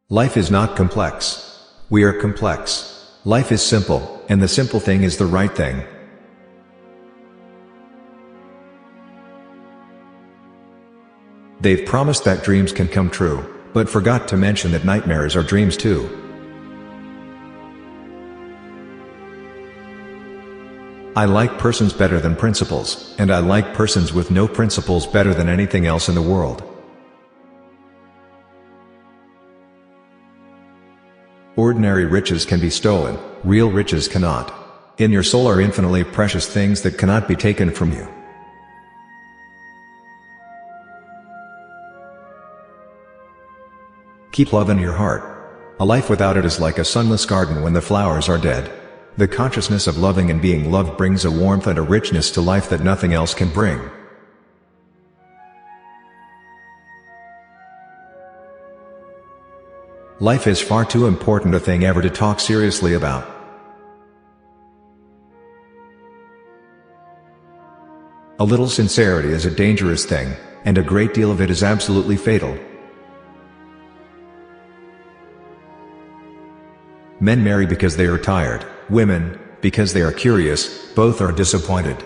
Life is not complex. We are complex. Life is simple, and the simple thing is the right thing. They've promised that dreams can come true, but forgot to mention that nightmares are dreams too. I like persons better than principles, and I like persons with no principles better than anything else in the world. Ordinary riches can be stolen, real riches cannot. In your soul are infinitely precious things that cannot be taken from you. Keep love in your heart. A life without it is like a sunless garden when the flowers are dead. The consciousness of loving and being loved brings a warmth and a richness to life that nothing else can bring. Life is far too important a thing ever to talk seriously about. A little sincerity is a dangerous thing, and a great deal of it is absolutely fatal. Men marry because they are tired, women, because they are curious, both are disappointed.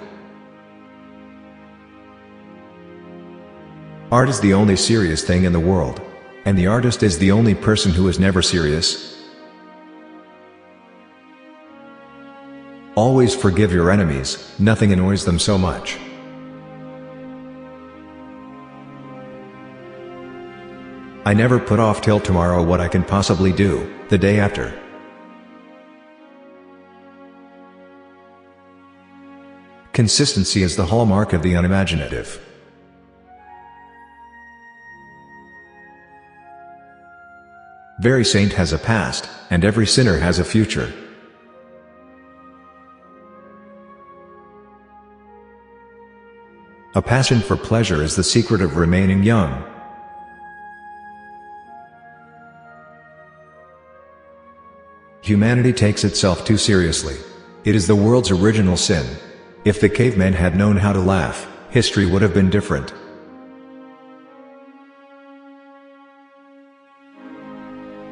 Art is the only serious thing in the world. And the artist is the only person who is never serious. Always forgive your enemies, nothing annoys them so much. I never put off till tomorrow what I can possibly do, the day after. Consistency is the hallmark of the unimaginative. Every saint has a past, and every sinner has a future. A passion for pleasure is the secret of remaining young. Humanity takes itself too seriously. It is the world's original sin. If the cavemen had known how to laugh, history would have been different.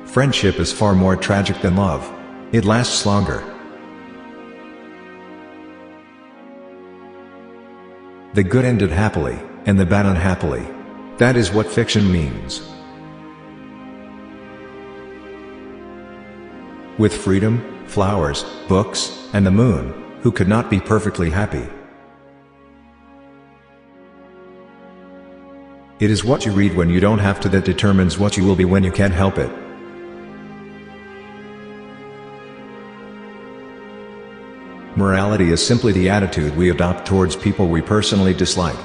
Friendship is far more tragic than love. It lasts longer. The good ended happily, and the bad unhappily. That is what fiction means. With freedom, flowers, books, and the moon, who could not be perfectly happy? It is what you read when you don't have to that determines what you will be when you can't help it. Morality is simply the attitude we adopt towards people we personally dislike.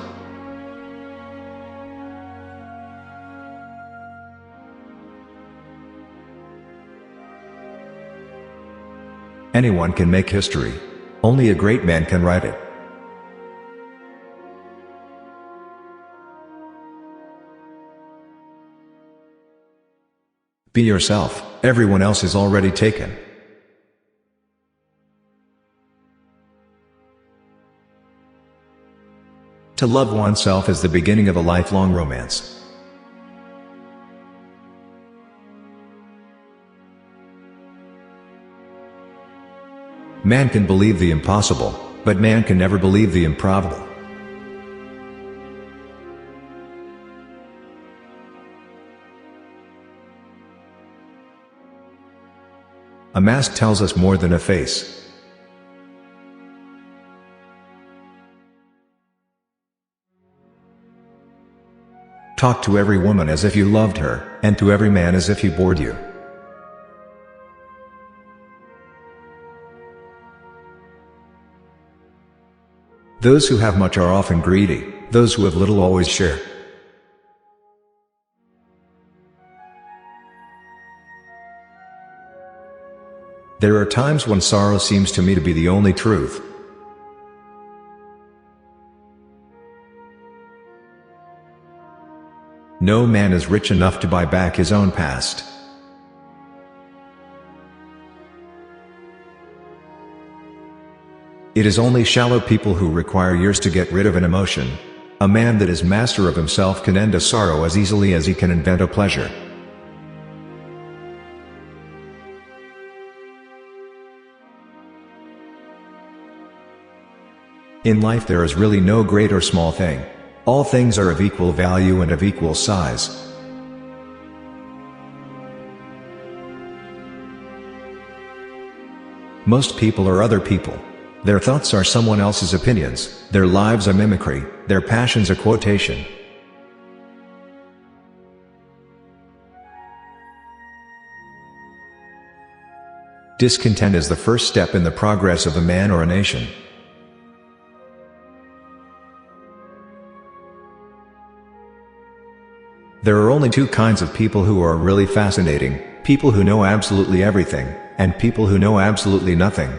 Anyone can make history. Only a great man can write it. Be yourself, everyone else is already taken. To love oneself is the beginning of a lifelong romance. Man can believe the impossible, but man can never believe the improbable. A mask tells us more than a face. Talk to every woman as if you loved her, and to every man as if he bored you. Those who have much are often greedy, those who have little always share. There are times when sorrow seems to me to be the only truth. No man is rich enough to buy back his own past. It is only shallow people who require years to get rid of an emotion. A man that is master of himself can end a sorrow as easily as he can invent a pleasure. In life there is really no great or small thing. All things are of equal value and of equal size. Most people are other people. Their thoughts are someone else's opinions, their lives are mimicry, their passions are quotation. Discontent is the first step in the progress of a man or a nation. There are only two kinds of people who are really fascinating: people who know absolutely everything, and people who know absolutely nothing.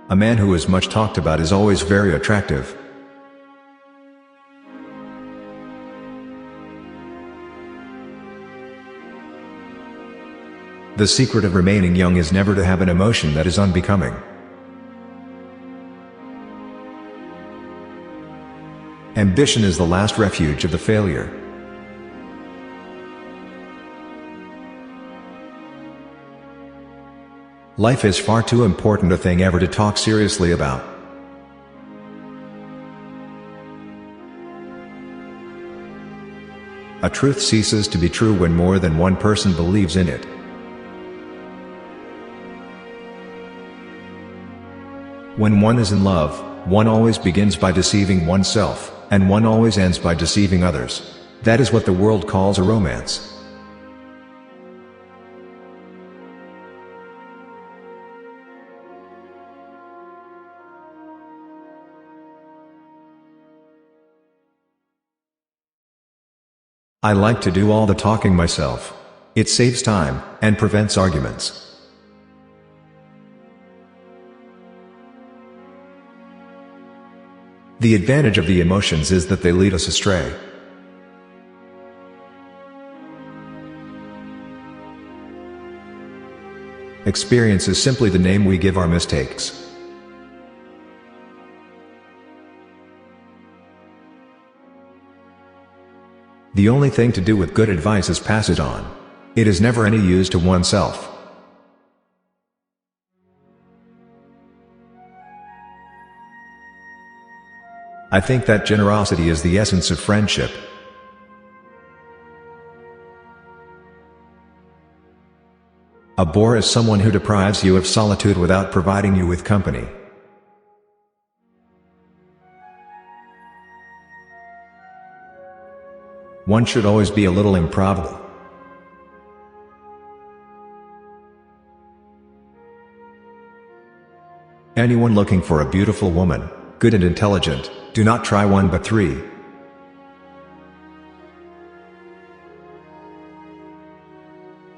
A man who is much talked about is always very attractive. The secret of remaining young is never to have an emotion that is unbecoming. Ambition is the last refuge of the failure. Life is far too important a thing ever to talk seriously about. A truth ceases to be true when more than one person believes in it. When one is in love, one always begins by deceiving oneself, and one always ends by deceiving others. That is what the world calls a romance. I like to do all the talking myself. It saves time, and prevents arguments. The advantage of the emotions is that they lead us astray. Experience is simply the name we give our mistakes. The only thing to do with good advice is pass it on. It is never any use to oneself. I think that generosity is the essence of friendship. A bore is someone who deprives you of solitude without providing you with company. One should always be a little improbable. Anyone looking for a beautiful woman, good and intelligent, do not try one but three.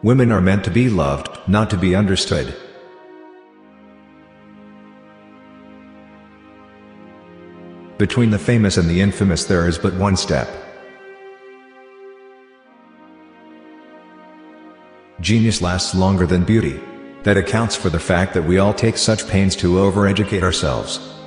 Women are meant to be loved, not to be understood. Between the famous and the infamous there is but one step. Genius lasts longer than beauty. That accounts for the fact that we all take such pains to overeducate ourselves.